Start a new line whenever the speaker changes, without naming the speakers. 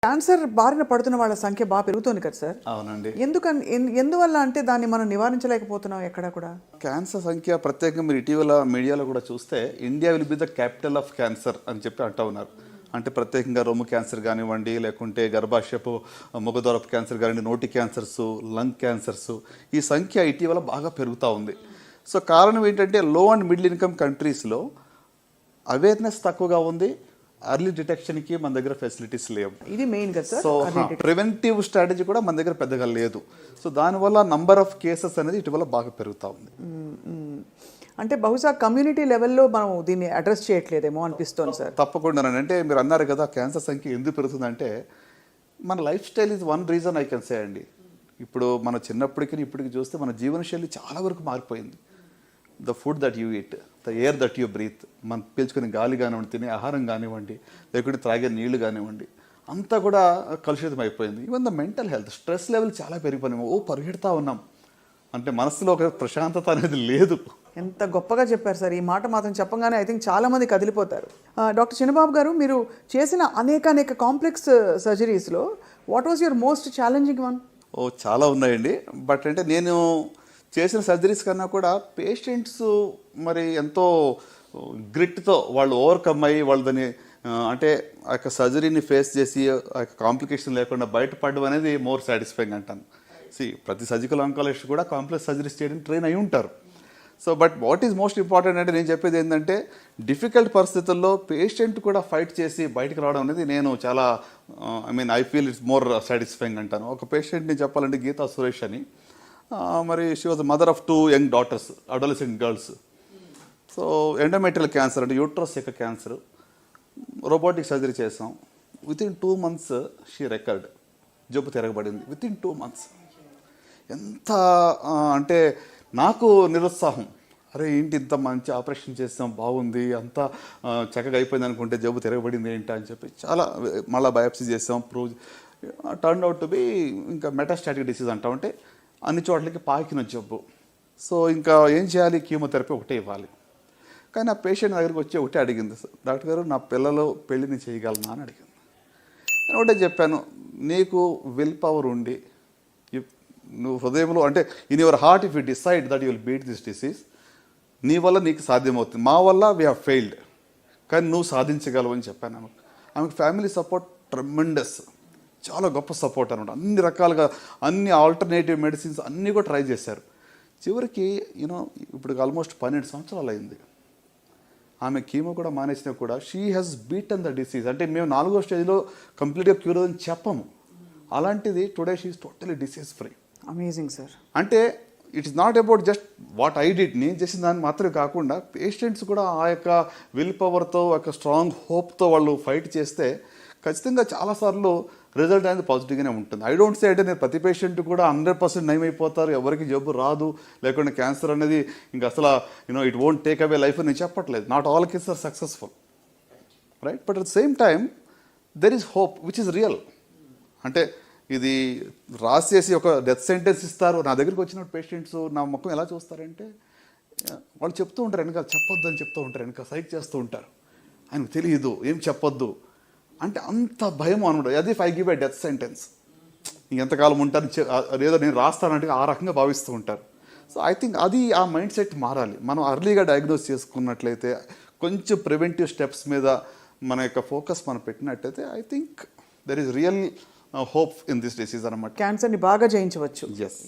Cancer బారిన పడుతున్న వాళ్ళ సంఖ్య బాగా పెరుగుతుంది కదా సార్?
అవునండి.
ఎందువల్ల అంటే దాన్ని మనం నివారించలేకపోతున్నాం ఎక్కడ కూడా?
క్యాన్సర్ సంఖ్య ప్రత్యేకంగా మీరు ఇటీవల మీడియాలో కూడా చూస్తే India will be the capital of cancer అని చెప్పి అంటూ ఉన్నారు. అంటే ప్రత్యేకంగా రొమ్ము క్యాన్సర్ కానివ్వండి, లేకుంటే గర్భాశయపు ముఖద్వారపు క్యాన్సర్ కానివ్వండి, నోటి క్యాన్సర్స్, లంగ్ క్యాన్సర్స్, ఈ సంఖ్య ఇటీవల బాగా పెరుగుతూ ఉంది. సో కారణం ఏంటంటే లో అండ్ మిడిల్ ఇన్కమ్ కంట్రీస్లో అవేర్నెస్ తక్కువగా ఉంది. అర్లీ డిటెక్షన్కి మన దగ్గర ఫెసిలిటీస్ లేవు.
ఇది మెయిన్ కదా సార్.
సో ప్రివెంటివ్ స్ట్రాటజీ కూడా మన దగ్గర పెద్దగా లేదు. సో దానివల్ల నంబర్ ఆఫ్ కేసెస్ అనేది ఇటీవల బాగా పెరుగుతూ ఉంది.
అంటే బహుశా కమ్యూనిటీ లెవెల్లో మనం దీన్ని అడ్రస్ చేయట్లేదేమో అనిపిస్తోంది సార్.
తప్పకుండా. అంటే మీరు అన్నారు కదా క్యాన్సర్ సంఖ్య ఎందుకు పెరుగుతుందంటే మన life style is one reason I can say అండి. ఇప్పుడు మన చిన్నప్పటికీ ఇప్పటికి చూస్తే మన జీవనశైలి చాలా వరకు మారిపోయింది. The food that you eat, the air that you breath, మనం పీల్చుకునే గాలి కానివ్వండి, తినే ఆహారం కానివ్వండి, లేకుంటే త్రాగే నీళ్లు కానివ్వండి, అంతా కూడా కలుషితం అయిపోయింది. Even the mental health, stress level చాలా పెరిగిపోయినాము. పరిగెడతా ఉన్నాం అంటే మనసులో ఒక ప్రశాంతత అనేది లేదు.
ఎంత గొప్పగా చెప్పారు సార్. ఈ మాట మాత్రం చెప్పగానే ఐ థింక్ చాలా మంది కదిలిపోతారు. డాక్టర్ చిన్నబాబు గారు, మీరు చేసిన అనేక కాంప్లెక్స్ సర్జరీస్లో what was your most challenging one?
చాలా ఉన్నాయండి. బట్ అంటే నేను చేసిన సర్జరీస్ కన్నా కూడా పేషెంట్స్ మరి ఎంతో గ్రిట్తో వాళ్ళు ఓవర్కమ్ అయ్యి వాళ్ళు దాన్ని అంటే ఆ యొక్క సర్జరీని ఫేస్ చేసి ఆ యొక్క కాంప్లికేషన్ లేకుండా బయటపడడం అనేది మోర్ సాటిస్ఫైయింగ్ అంటాను. ప్రతి సర్జికల్ ఆంకాలజిస్ట్ కూడా కాంప్లెక్స్ సర్జరీస్ చేయడానికి ట్రైన్ అయి ఉంటారు. So but what is most important అంటే నేను చెప్పేది ఏంటంటే డిఫికల్ట్ పరిస్థితుల్లో పేషెంట్ కూడా ఫైట్ చేసి బయటకు రావడం అనేది నేను చాలా I feel it's more satisfying అంటాను. ఒక పేషెంట్ని చెప్పాలంటే గీతా సురేష్ అని, మరి she was mother of 2 young daughters, adolescent girls. So endometrial cancer అంటే యూట్రస్ యొక్క క్యాన్సర్, రోబోటిక్ సర్జరీ చేసాం. Within 2 months she recovered. జబ్బు తిరగబడింది వితిన్ 2 months. ఎంత అంటే నాకు నిరుత్సాహం, అరే ఏంటి ఇంత మంచి ఆపరేషన్ చేసాం, బాగుంది, అంతా చక్కగా అయిపోయింది అనుకుంటే జబ్బు తిరగబడింది ఏంటి అని చెప్పి చాలా మళ్ళీ బయాప్సీ చేసాం. Prove turn out to be ఇంకా మెటాస్టాటిక్ డిసీజ్ అంటామంటే అన్ని చోట్లకి పాకిన జబ్బు. సో ఇంకా ఏం చేయాలి, కీమోథెరపీ ఒకటే ఇవ్వాలి. కానీ ఆ పేషెంట్ దగ్గరికి వచ్చి ఒకటే అడిగింది, డాక్టర్ గారు నా పిల్లలు పెళ్ళిని చేయగలనా అని అడిగింది. నేను ఒకటే చెప్పాను, నీకు విల్ పవర్ ఉండి నువ్వు హృదయంలో అంటే in your heart if you decide that you will beat this disease, నీ వల్ల నీకు సాధ్యమవుతుంది. మా వల్ల వీ హ్యావ్ ఫెయిల్డ్, కానీ నువ్వు సాధించగలవు అని చెప్పాను. ఆమెకు ఫ్యామిలీ సపోర్ట్ ట్రెమెండస్, చాలా గొప్ప సపోర్ట్ అనమాట. అన్ని రకాలుగా అన్ని ఆల్టర్నేటివ్ మెడిసిన్స్ అన్నీ కూడా ట్రై చేశారు. చివరికి ఇప్పుడు ఆల్మోస్ట్ 12 సంవత్సరాలు అయింది. ఆమె కీమో కూడా మానేసినా కూడా she has beaten the disease. అంటే మేము 4వ స్టేజ్లో కంప్లీట్గా క్యూర్ అని చెప్పము. అలాంటిది today she is totally disease free.
Amazing sir.
అంటే it is not about just what I did, నేను చేసిన దాన్ని మాత్రమే కాకుండా పేషెంట్స్ కూడా ఆ యొక్క విల్ పవర్తో, ఆ యొక్క స్ట్రాంగ్ హోప్తో వాళ్ళు ఫైట్ చేస్తే ఖచ్చితంగా చాలాసార్లు రిజల్ట్ అనేది పాజిటివ్గానే ఉంటుంది. ఐ డోంట్ సే అంటే నేను ప్రతి పేషెంట్ కూడా 100% నయమైపోతారు, ఎవరికి జబ్బు రాదు, లేకుంటే క్యాన్సర్ అనేది ఇంకా అసలు it won't take away life అని నేను చెప్పట్లేదు. Not all cases are successful, right? But at the same time there is hope which is real. అంటే ఇది రాసేసి ఒక డెత్ సెంటెన్స్ ఇస్తారు. నా దగ్గరికి వచ్చిన పేషెంట్స్ నా ముఖం ఎలా చూస్తారంటే వాళ్ళు చెప్తూ ఉంటారు, వెనక చెప్పొద్దు అని చెప్తూ ఉంటారు, వెనక సైక్ చేస్తూ ఉంటారు, ఆయనకు తెలియదు ఏం చెప్పొద్దు అంటే అంత భయం అనమాట. అది if I give a death sentence ఎంతకాలం ఉంటాను ఏదో నేను రాస్తానంటే ఆ రకంగా భావిస్తూ ఉంటారు. సో ఐ థింక్ అది ఆ మైండ్ సెట్ మారాలి. మనం అర్లీగా డయాగ్నోస్ చేసుకున్నట్లయితే, కొంచెం ప్రివెంటివ్ స్టెప్స్ మీద మన యొక్క ఫోకస్ మనం పెట్టినట్టయితే I think there is real hope in this disease అనమాట.
క్యాన్సర్ని బాగా జయించవచ్చు.
ఎస్.